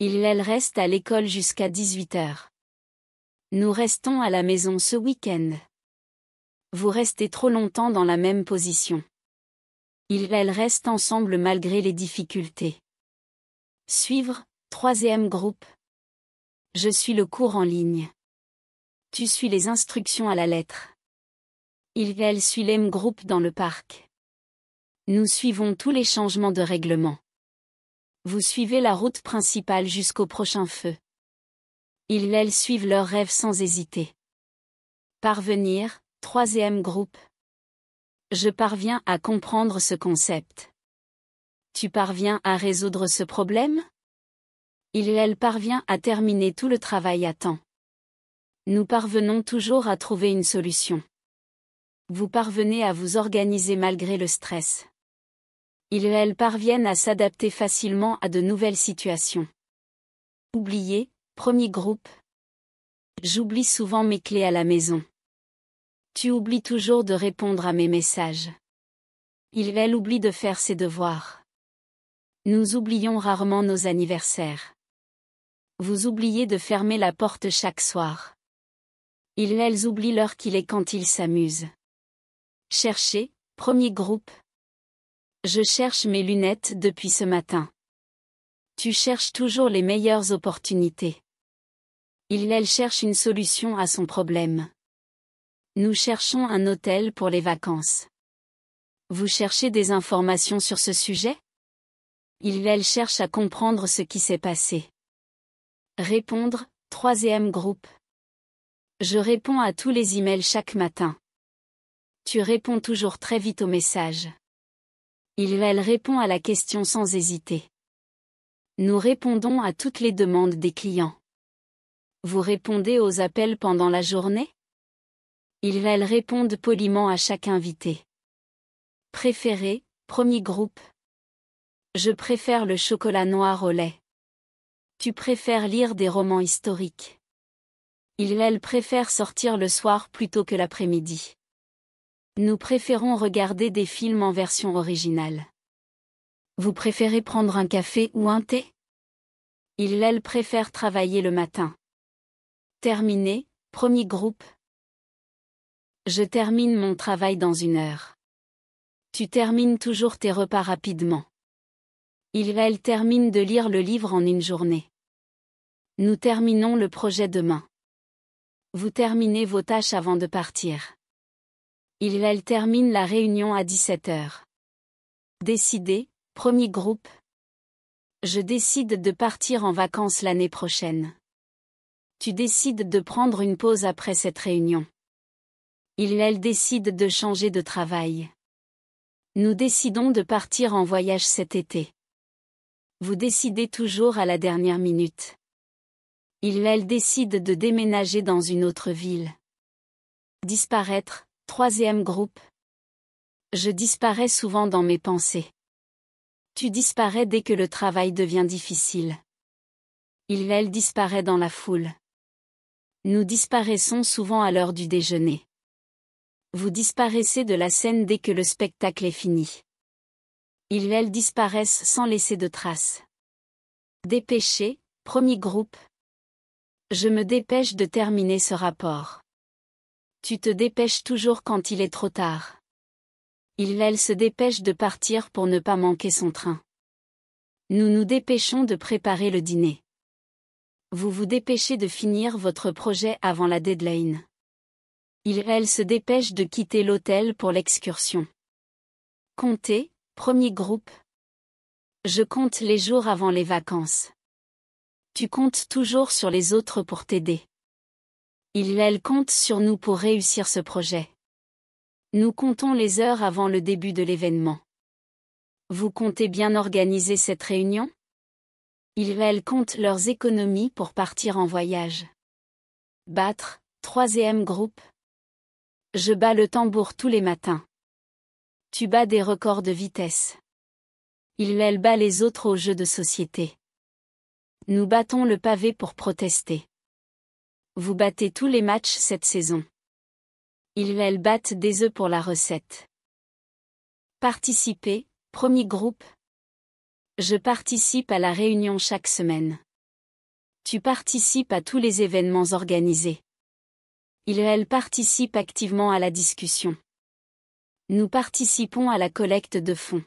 Elles restent à l'école jusqu'à 18 heures. Nous restons à la maison ce week-end. Vous restez trop longtemps dans la même position. Elles restent ensemble malgré les difficultés. Suivre, troisième groupe. Je suis le cours en ligne. Tu suis les instructions à la lettre. Elle suit l'M groupe dans le parc. Nous suivons tous les changements de règlement. Vous suivez la route principale jusqu'au prochain feu. Elles suivent leurs rêves sans hésiter. Parvenir, troisième groupe. Je parviens à comprendre ce concept. Tu parviens à résoudre ce problème? Elle parvient à terminer tout le travail à temps. Nous parvenons toujours à trouver une solution. Vous parvenez à vous organiser malgré le stress. Elles parviennent à s'adapter facilement à de nouvelles situations. Oublier, premier groupe. J'oublie souvent mes clés à la maison. Tu oublies toujours de répondre à mes messages. Elle oublie de faire ses devoirs. Nous oublions rarement nos anniversaires. Vous oubliez de fermer la porte chaque soir. Elles oublient l'heure qu'il est quand ils s'amusent. Chercher, premier groupe. Je cherche mes lunettes depuis ce matin. Tu cherches toujours les meilleures opportunités. Elle cherche une solution à son problème. Nous cherchons un hôtel pour les vacances. Vous cherchez des informations sur ce sujet? Elle cherche à comprendre ce qui s'est passé. Répondre, troisième groupe. Je réponds à tous les emails chaque matin. Tu réponds toujours très vite aux messages. Elle répond à la question sans hésiter. Nous répondons à toutes les demandes des clients. Vous répondez aux appels pendant la journée? Elles répondent poliment à chaque invité. Préféré, premier groupe. Je préfère le chocolat noir au lait. Tu préfères lire des romans historiques. Elles préfèrent sortir le soir plutôt que l'après-midi. Nous préférons regarder des films en version originale. Vous préférez prendre un café ou un thé? Elles préfèrent travailler le matin. Terminé, premier groupe. Je termine mon travail dans 1 heure. Tu termines toujours tes repas rapidement. Elles terminent de lire le livre en 1 journée. Nous terminons le projet demain. Vous terminez vos tâches avant de partir. Elles terminent la réunion à 17 heures. Décider, premier groupe. Je décide de partir en vacances l'année prochaine. Tu décides de prendre une pause après cette réunion. Elles décident de changer de travail. Nous décidons de partir en voyage cet été. Vous décidez toujours à la dernière minute. Elles décident de déménager dans une autre ville. Disparaître, troisième groupe. Je disparais souvent dans mes pensées. Tu disparais dès que le travail devient difficile. Elle disparaît dans la foule. Nous disparaissons souvent à l'heure du déjeuner. Vous disparaissez de la scène dès que le spectacle est fini. Elles disparaissent sans laisser de traces. Dépêcher, premier groupe. Je me dépêche de terminer ce rapport. Tu te dépêches toujours quand il est trop tard. Elle se dépêche de partir pour ne pas manquer son train. Nous nous dépêchons de préparer le dîner. Vous vous dépêchez de finir votre projet avant la deadline. Elle se dépêche de quitter l'hôtel pour l'excursion. Compter, premier groupe. Je compte les jours avant les vacances. Tu comptes toujours sur les autres pour t'aider. Elle compte sur nous pour réussir ce projet. Nous comptons les heures avant le début de l'événement. Vous comptez bien organiser cette réunion? Elles comptent leurs économies pour partir en voyage. Battre, troisième groupe. Je bats le tambour tous les matins. Tu bats des records de vitesse. Elle bat les autres aux jeux de société. Nous battons le pavé pour protester. Vous battez tous les matchs cette saison. Elles battent des œufs pour la recette. Participer, premier groupe. Je participe à la réunion chaque semaine. Tu participes à tous les événements organisés. Elles participent activement à la discussion. Nous participons à la collecte de fonds.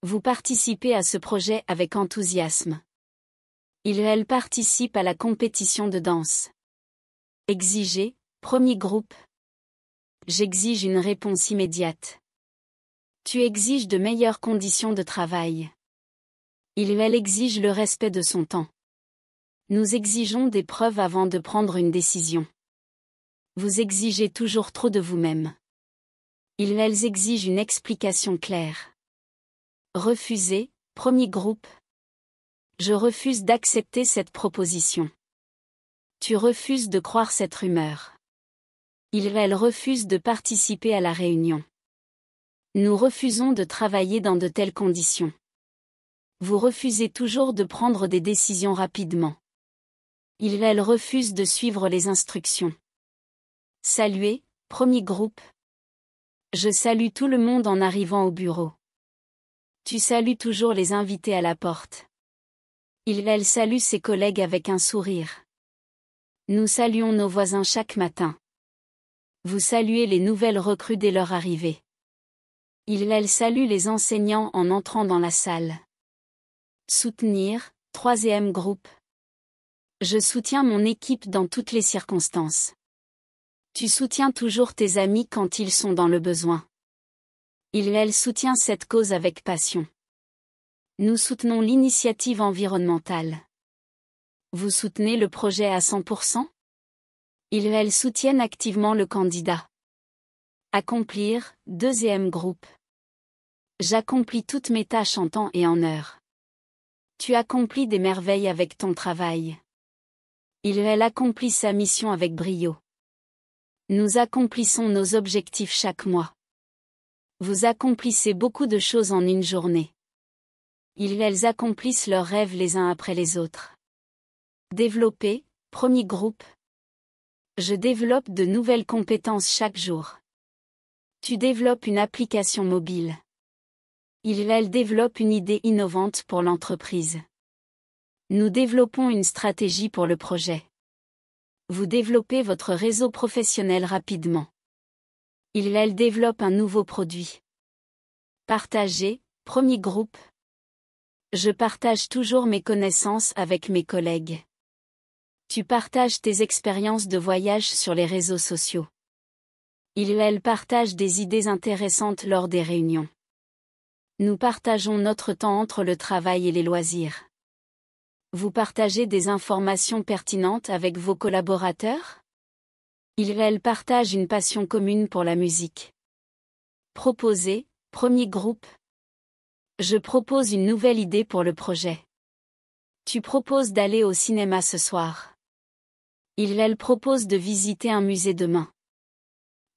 Vous participez à ce projet avec enthousiasme. Elles participent à la compétition de danse. Exiger, premier groupe. J'exige une réponse immédiate. Tu exiges de meilleures conditions de travail. Elle exige le respect de son temps. Nous exigeons des preuves avant de prendre une décision. Vous exigez toujours trop de vous-même. Elles exigent une explication claire. Refusez, premier groupe. Je refuse d'accepter cette proposition. Tu refuses de croire cette rumeur. Elles refusent de participer à la réunion. Nous refusons de travailler dans de telles conditions. Vous refusez toujours de prendre des décisions rapidement. Elles refusent de suivre les instructions. Saluez, premier groupe. Je salue tout le monde en arrivant au bureau. Tu salues toujours les invités à la porte. Elle salue ses collègues avec un sourire. Nous saluons nos voisins chaque matin. Vous saluez les nouvelles recrues dès leur arrivée. Elle salue les enseignants en entrant dans la salle. Soutenir, troisième groupe. Je soutiens mon équipe dans toutes les circonstances. Tu soutiens toujours tes amis quand ils sont dans le besoin. Elle soutient cette cause avec passion. Nous soutenons l'initiative environnementale. Vous soutenez le projet à 100%? Elles soutiennent activement le candidat. Accomplir, deuxième groupe. J'accomplis toutes mes tâches en temps et en heure. Tu accomplis des merveilles avec ton travail. Elle accomplit sa mission avec brio. Nous accomplissons nos objectifs chaque mois. Vous accomplissez beaucoup de choses en une journée. Elles accomplissent leurs rêves les uns après les autres. Développer, premier groupe. Je développe de nouvelles compétences chaque jour. Tu développes une application mobile. Elle développe une idée innovante pour l'entreprise. Nous développons une stratégie pour le projet. Vous développez votre réseau professionnel rapidement. Elle développe un nouveau produit. Partager, premier groupe. Je partage toujours mes connaissances avec mes collègues. Tu partages tes expériences de voyage sur les réseaux sociaux. Elle partage des idées intéressantes lors des réunions. Nous partageons notre temps entre le travail et les loisirs. Vous partagez des informations pertinentes avec vos collaborateurs? Ils partagent une passion commune pour la musique. Proposer, premier groupe. Je propose une nouvelle idée pour le projet. Tu proposes d'aller au cinéma ce soir. Ils proposent de visiter un musée demain.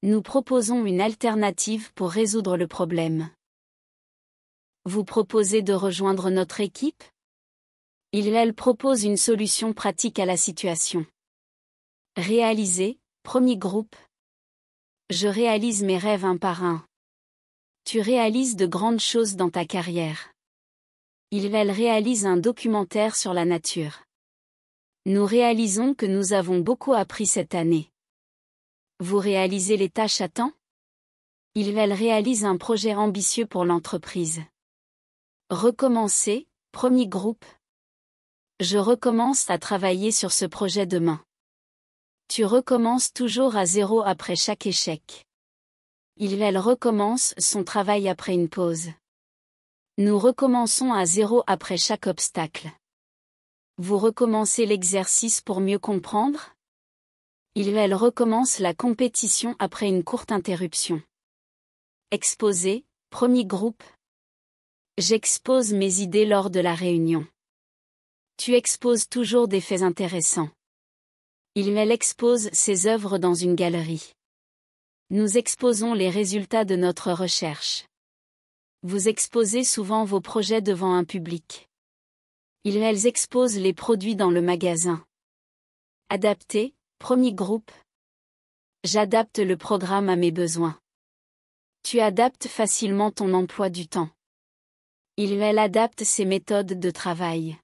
Nous proposons une alternative pour résoudre le problème. Vous proposez de rejoindre notre équipe? Ils proposent une solution pratique à la situation. Réaliser, premier groupe. Je réalise mes rêves un par un. Tu réalises de grandes choses dans ta carrière. Ils réalisent un documentaire sur la nature. Nous réalisons que nous avons beaucoup appris cette année. Vous réalisez les tâches à temps? Ils réalisent un projet ambitieux pour l'entreprise. Recommencer, premier groupe. Je recommence à travailler sur ce projet demain. Tu recommences toujours à zéro après chaque échec. Il recommence son travail après une pause. Nous recommençons à zéro après chaque obstacle. Vous recommencez l'exercice pour mieux comprendre? Il recommence la compétition après une courte interruption. Exposer, premier groupe. J'expose mes idées lors de la réunion. Tu exposes toujours des faits intéressants. Il expose ses œuvres dans une galerie. Nous exposons les résultats de notre recherche. Vous exposez souvent vos projets devant un public. Ils exposent les produits dans le magasin. Adapter, premier groupe. J'adapte le programme à mes besoins. Tu adaptes facilement ton emploi du temps. Il adapte ses méthodes de travail.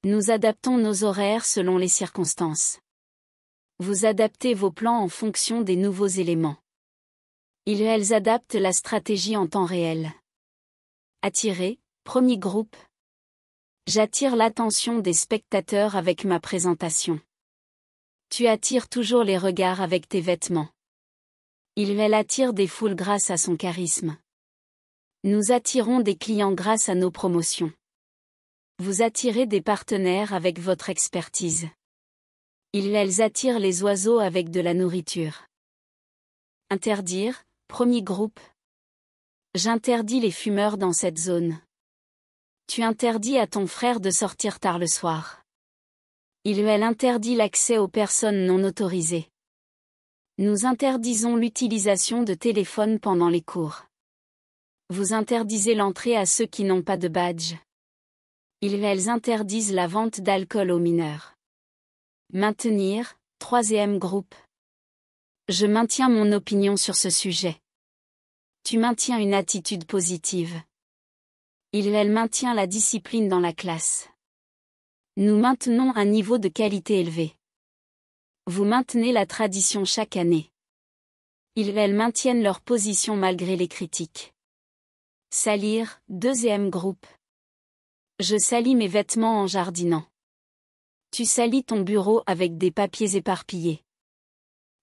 Nous adaptons nos horaires selon les circonstances. Vous adaptez vos plans en fonction des nouveaux éléments. Ils adaptent la stratégie en temps réel. Attirer, premier groupe. J'attire l'attention des spectateurs avec ma présentation. Tu attires toujours les regards avec tes vêtements. Il attire des foules grâce à son charisme. Nous attirons des clients grâce à nos promotions. Vous attirez des partenaires avec votre expertise. Elles attirent les oiseaux avec de la nourriture. Interdire, premier groupe. J'interdis les fumeurs dans cette zone. Tu interdis à ton frère de sortir tard le soir. Elle interdit l'accès aux personnes non autorisées. Nous interdisons l'utilisation de téléphones pendant les cours. Vous interdisez l'entrée à ceux qui n'ont pas de badge. Elles interdisent la vente d'alcool aux mineurs. Maintenir, troisième groupe. Je maintiens mon opinion sur ce sujet. Tu maintiens une attitude positive. Elle maintient la discipline dans la classe. Nous maintenons un niveau de qualité élevé. Vous maintenez la tradition chaque année. Elles maintiennent leur position malgré les critiques. Salir, deuxième groupe. Je salis mes vêtements en jardinant. Tu salis ton bureau avec des papiers éparpillés.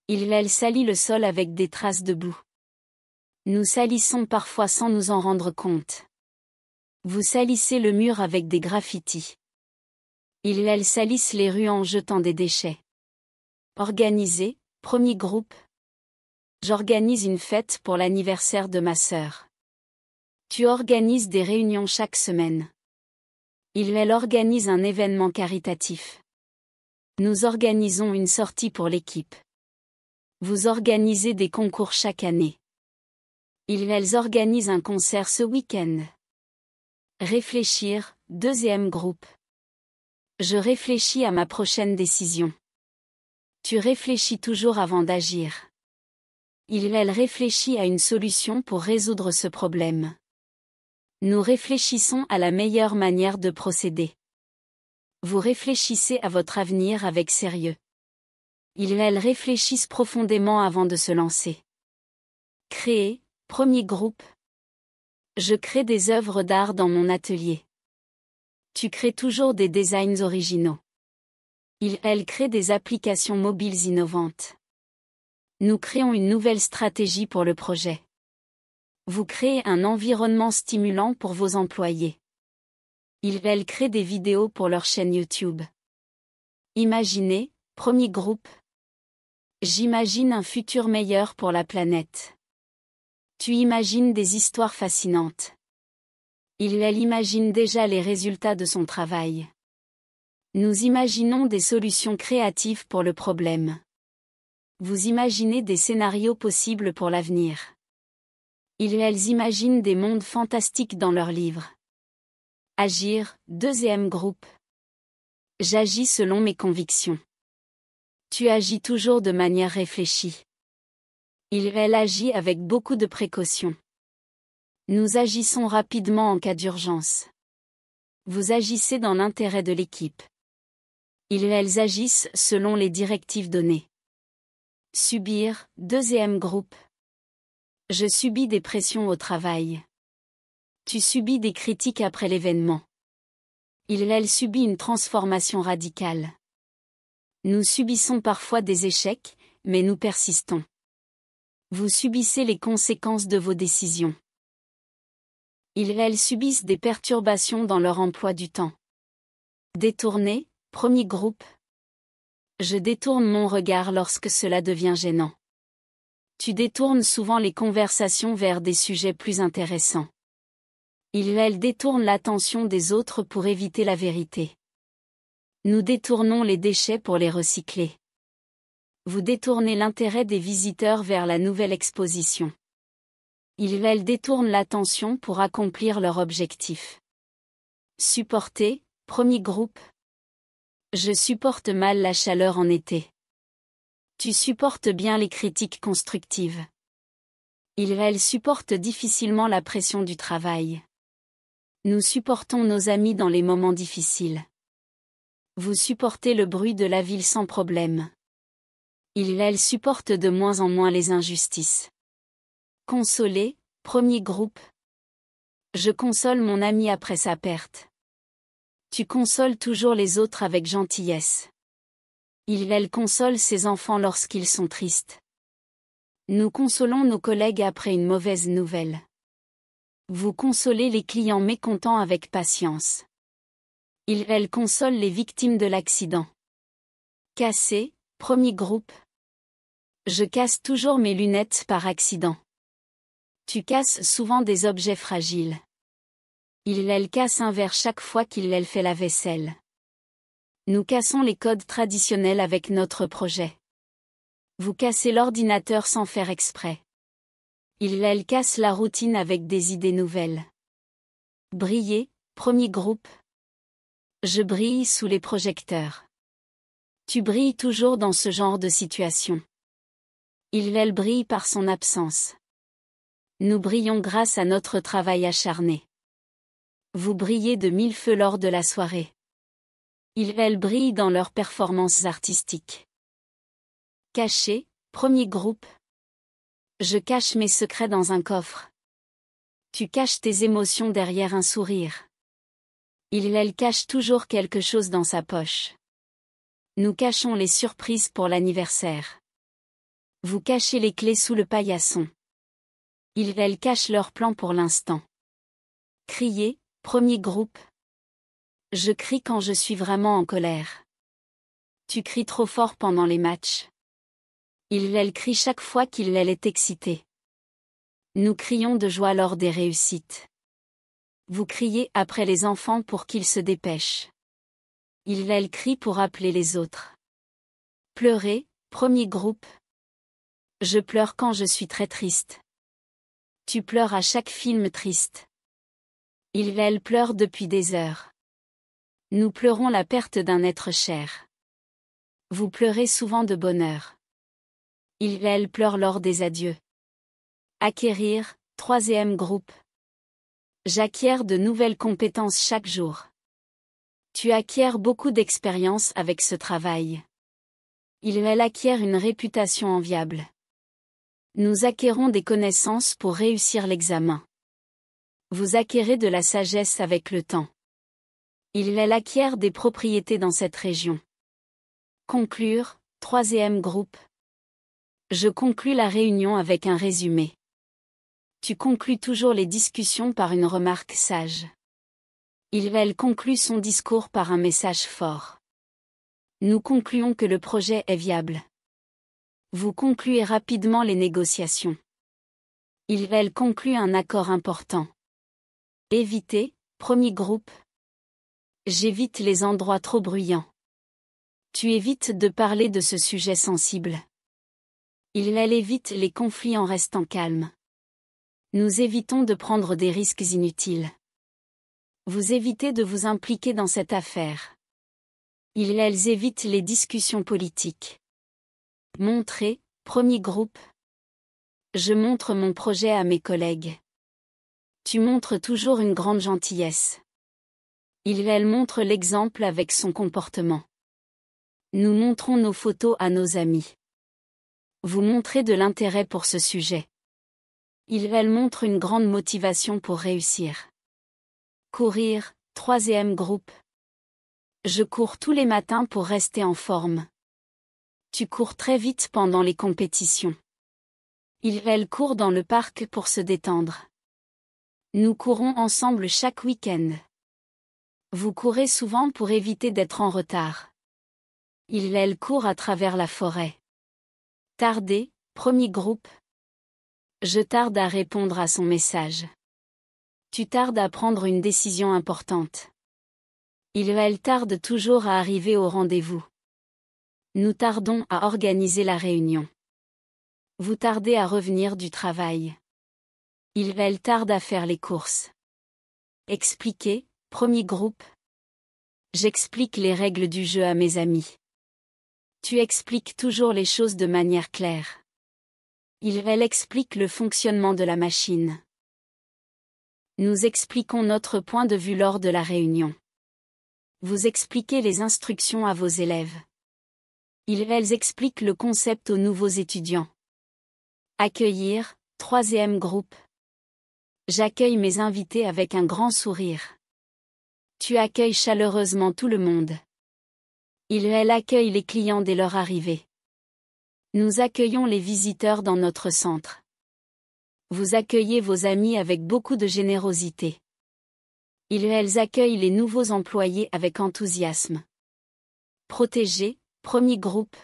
Elle salit le sol avec des traces de boue. Nous salissons parfois sans nous en rendre compte. Vous salissez le mur avec des graffitis. Elles salissent les rues en jetant des déchets. Organiser, premier groupe. J'organise une fête pour l'anniversaire de ma sœur. Tu organises des réunions chaque semaine. Elle organise un événement caritatif. Nous organisons une sortie pour l'équipe. Vous organisez des concours chaque année. Elles organisent un concert ce week-end. Réfléchir, deuxième groupe. Je réfléchis à ma prochaine décision. Tu réfléchis toujours avant d'agir. Elle réfléchit à une solution pour résoudre ce problème. Nous réfléchissons à la meilleure manière de procéder. Vous réfléchissez à votre avenir avec sérieux. Elles réfléchissent profondément avant de se lancer. Créer, premier groupe. Je crée des œuvres d'art dans mon atelier. Tu crées toujours des designs originaux. Elles créent des applications mobiles innovantes. Nous créons une nouvelle stratégie pour le projet. Vous créez un environnement stimulant pour vos employés. Elles créent des vidéos pour leur chaîne YouTube. Imaginez, premier groupe. J'imagine un futur meilleur pour la planète. Tu imagines des histoires fascinantes. Elle imagine déjà les résultats de son travail. Nous imaginons des solutions créatives pour le problème. Vous imaginez des scénarios possibles pour l'avenir. Elles imaginent des mondes fantastiques dans leurs livres. Agir, deuxième groupe. J'agis selon mes convictions. Tu agis toujours de manière réfléchie. Elle agit avec beaucoup de précautions. Nous agissons rapidement en cas d'urgence. Vous agissez dans l'intérêt de l'équipe. Elles agissent selon les directives données. Subir, deuxième groupe. Je subis des pressions au travail. Tu subis des critiques après l'événement. Elle subit une transformation radicale. Nous subissons parfois des échecs, mais nous persistons. Vous subissez les conséquences de vos décisions. Elles subissent des perturbations dans leur emploi du temps. Détourner, premier groupe. Je détourne mon regard lorsque cela devient gênant. Tu détournes souvent les conversations vers des sujets plus intéressants. Elles détournent l'attention des autres pour éviter la vérité. Nous détournons les déchets pour les recycler. Vous détournez l'intérêt des visiteurs vers la nouvelle exposition. Elles détournent l'attention pour accomplir leur objectif. Supporter, premier groupe. Je supporte mal la chaleur en été. Tu supportes bien les critiques constructives. Elles supportent difficilement la pression du travail. Nous supportons nos amis dans les moments difficiles. Vous supportez le bruit de la ville sans problème. Elles supportent de moins en moins les injustices. Consoler, premier groupe. Je console mon ami après sa perte. Tu consoles toujours les autres avec gentillesse. Elle console ses enfants lorsqu'ils sont tristes. Nous consolons nos collègues après une mauvaise nouvelle. Vous consolez les clients mécontents avec patience. Elles consolent les victimes de l'accident. Casser, premier groupe. Je casse toujours mes lunettes par accident. Tu casses souvent des objets fragiles. Elle casse un verre chaque fois qu'il fait la vaisselle. Nous cassons les codes traditionnels avec notre projet. Vous cassez l'ordinateur sans faire exprès. Elle casse la routine avec des idées nouvelles. Briller, premier groupe. Je brille sous les projecteurs. Tu brilles toujours dans ce genre de situation. Elle brille par son absence. Nous brillons grâce à notre travail acharné. Vous brillez de mille feux lors de la soirée. Ils brillent dans leurs performances artistiques. Cacher, premier groupe. Je cache mes secrets dans un coffre. Tu caches tes émotions derrière un sourire. Il cache toujours quelque chose dans sa poche. Nous cachons les surprises pour l'anniversaire. Vous cachez les clés sous le paillasson. Ils cachent leurs plans pour l'instant. Crier, premier groupe. Je crie quand je suis vraiment en colère. Tu cries trop fort pendant les matchs. Il crie chaque fois qu'il est excité. Nous crions de joie lors des réussites. Vous criez après les enfants pour qu'ils se dépêchent. Il crie pour appeler les autres. Pleurer, premier groupe. Je pleure quand je suis très triste. Tu pleures à chaque film triste. Il pleure depuis des heures. Nous pleurons la perte d'un être cher. Vous pleurez souvent de bonheur. Il pleure lors des adieux. Acquérir, troisième groupe. J'acquiers de nouvelles compétences chaque jour. Tu acquiers beaucoup d'expérience avec ce travail. Il acquiert une réputation enviable. Nous acquérons des connaissances pour réussir l'examen. Vous acquérez de la sagesse avec le temps. Il acquiert des propriétés dans cette région. Conclure, troisième groupe. Je conclus la réunion avec un résumé. Tu conclus toujours les discussions par une remarque sage. Il conclut son discours par un message fort. Nous concluons que le projet est viable. Vous concluez rapidement les négociations. Il conclut un accord important. Éviter, premier groupe. J'évite les endroits trop bruyants. Tu évites de parler de ce sujet sensible. Il évite les conflits en restant calme. Nous évitons de prendre des risques inutiles. Vous évitez de vous impliquer dans cette affaire. Ils évitent les discussions politiques. Montrer, premier groupe. Je montre mon projet à mes collègues. Tu montres toujours une grande gentillesse. Il montre l'exemple avec son comportement. Nous montrons nos photos à nos amis. Vous montrez de l'intérêt pour ce sujet. Il montre une grande motivation pour réussir. Courir, troisième groupe. Je cours tous les matins pour rester en forme. Tu cours très vite pendant les compétitions. Il court dans le parc pour se détendre. Nous courons ensemble chaque week-end. Vous courez souvent pour éviter d'être en retard. Il court à travers la forêt. Tarder, premier groupe. Je tarde à répondre à son message. Tu tardes à prendre une décision importante. Il tarde toujours à arriver au rendez-vous. Nous tardons à organiser la réunion. Vous tardez à revenir du travail. Il tarde à faire les courses. Expliquer, premier groupe. J'explique les règles du jeu à mes amis. Tu expliques toujours les choses de manière claire. Il explique le fonctionnement de la machine. Nous expliquons notre point de vue lors de la réunion. Vous expliquez les instructions à vos élèves. Ils expliquent le concept aux nouveaux étudiants. Accueillir, troisième groupe. J'accueille mes invités avec un grand sourire. Tu accueilles chaleureusement tout le monde. Il accueille les clients dès leur arrivée. Nous accueillons les visiteurs dans notre centre. Vous accueillez vos amis avec beaucoup de générosité. Ils accueillent les nouveaux employés avec enthousiasme. Protéger, premier groupe.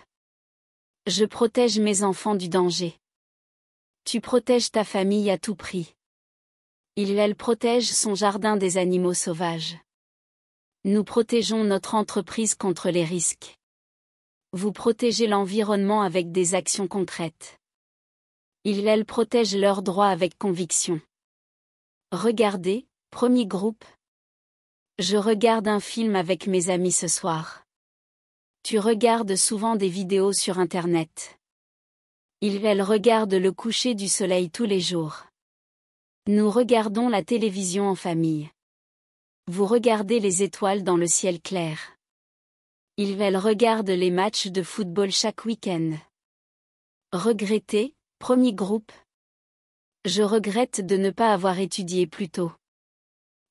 Je protège mes enfants du danger. Tu protèges ta famille à tout prix. Elle protège son jardin des animaux sauvages. Nous protégeons notre entreprise contre les risques. Vous protégez l'environnement avec des actions concrètes. Elle protège leurs droits avec conviction. Regardez, premier groupe. Je regarde un film avec mes amis ce soir. Tu regardes souvent des vidéos sur Internet. Elle regarde le coucher du soleil tous les jours. Nous regardons la télévision en famille. Vous regardez les étoiles dans le ciel clair. Elle regarde les matchs de football chaque week-end. Regrettez, premier groupe. Je regrette de ne pas avoir étudié plus tôt.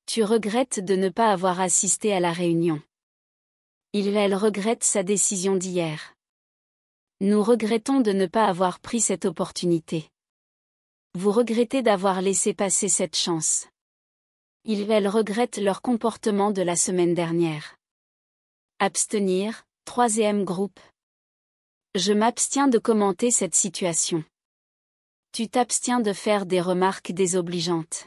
Tu regrettes de ne pas avoir assisté à la réunion. Elle regrette sa décision d'hier. Nous regrettons de ne pas avoir pris cette opportunité. Vous regrettez d'avoir laissé passer cette chance. Ils regrettent leur comportement de la semaine dernière. Abstenir, troisième groupe. Je m'abstiens de commenter cette situation. Tu t'abstiens de faire des remarques désobligeantes.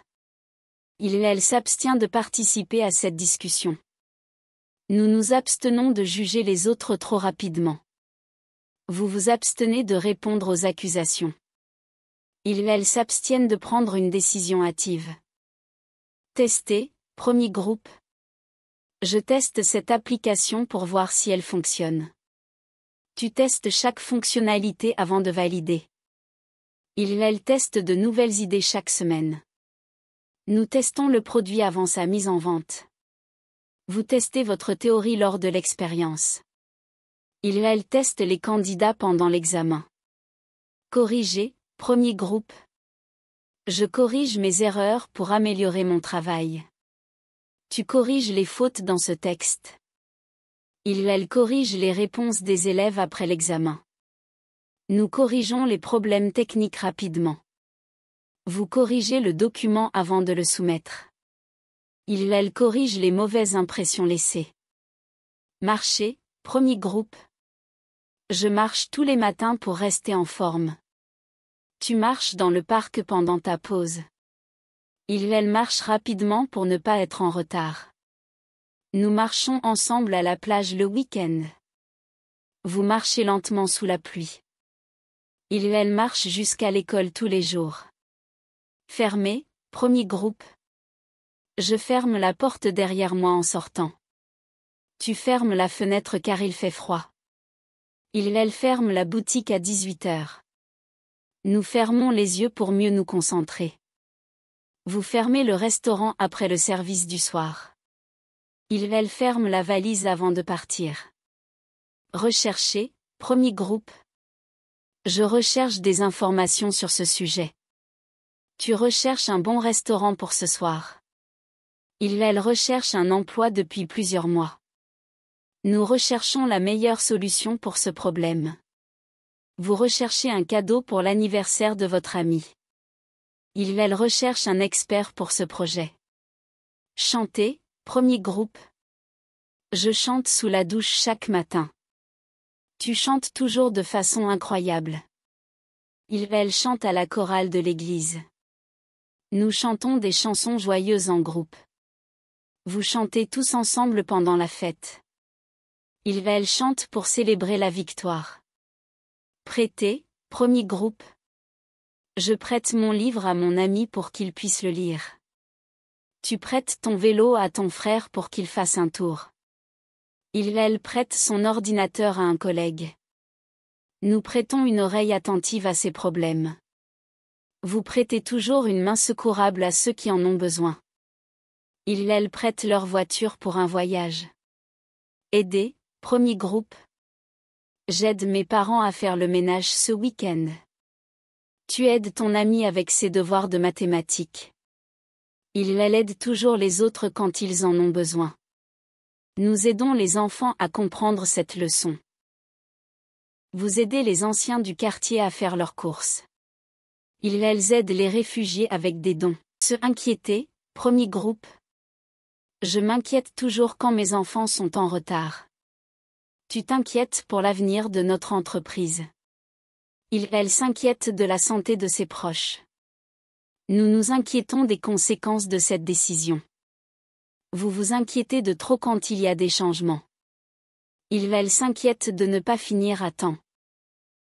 Elle s'abstient de participer à cette discussion. Nous nous abstenons de juger les autres trop rapidement. Vous vous abstenez de répondre aux accusations. Ils s'abstiennent de prendre une décision hâtive. Tester, premier groupe. Je teste cette application pour voir si elle fonctionne. Tu testes chaque fonctionnalité avant de valider. Ils testent de nouvelles idées chaque semaine. Nous testons le produit avant sa mise en vente. Vous testez votre théorie lors de l'expérience. Ils testent les candidats pendant l'examen. Corriger, premier groupe. Je corrige mes erreurs pour améliorer mon travail. Tu corriges les fautes dans ce texte. Ils corrigent les réponses des élèves après l'examen. Nous corrigeons les problèmes techniques rapidement. Vous corrigez le document avant de le soumettre. Ils corrigent les mauvaises impressions laissées. Marcher, premier groupe. Je marche tous les matins pour rester en forme. Tu marches dans le parc pendant ta pause. Ils marchent rapidement pour ne pas être en retard. Nous marchons ensemble à la plage le week-end. Vous marchez lentement sous la pluie. Ils marchent jusqu'à l'école tous les jours. Fermer, premier groupe. Je ferme la porte derrière moi en sortant. Tu fermes la fenêtre car il fait froid. Ils ferment la boutique à 18h. Nous fermons les yeux pour mieux nous concentrer. Vous fermez le restaurant après le service du soir. Ils ferment la valise avant de partir. Rechercher, premier groupe. Je recherche des informations sur ce sujet. Tu recherches un bon restaurant pour ce soir. Ils recherchent un emploi depuis plusieurs mois. Nous recherchons la meilleure solution pour ce problème. Vous recherchez un cadeau pour l'anniversaire de votre ami. Ils recherchent un expert pour ce projet. Chanter, premier groupe. Je chante sous la douche chaque matin. Tu chantes toujours de façon incroyable. Ils chantent à la chorale de l'église. Nous chantons des chansons joyeuses en groupe. Vous chantez tous ensemble pendant la fête. Ils chantent pour célébrer la victoire. Prêter, premier groupe. Je prête mon livre à mon ami pour qu'il puisse le lire. Tu prêtes ton vélo à ton frère pour qu'il fasse un tour. Il prête son ordinateur à un collègue. Nous prêtons une oreille attentive à ses problèmes. Vous prêtez toujours une main secourable à ceux qui en ont besoin. Ils prêtent leur voiture pour un voyage. Aider, premier groupe. J'aide mes parents à faire le ménage ce week-end. Tu aides ton ami avec ses devoirs de mathématiques. Il aide toujours les autres quand ils en ont besoin. Nous aidons les enfants à comprendre cette leçon. Vous aidez les anciens du quartier à faire leurs courses. Ils aident les réfugiés avec des dons. Se inquiéter, premier groupe. Je m'inquiète toujours quand mes enfants sont en retard. Tu t'inquiètes pour l'avenir de notre entreprise. Elle s'inquiète de la santé de ses proches. Nous nous inquiétons des conséquences de cette décision. Vous vous inquiétez de trop quand il y a des changements. Elle s'inquiète de ne pas finir à temps.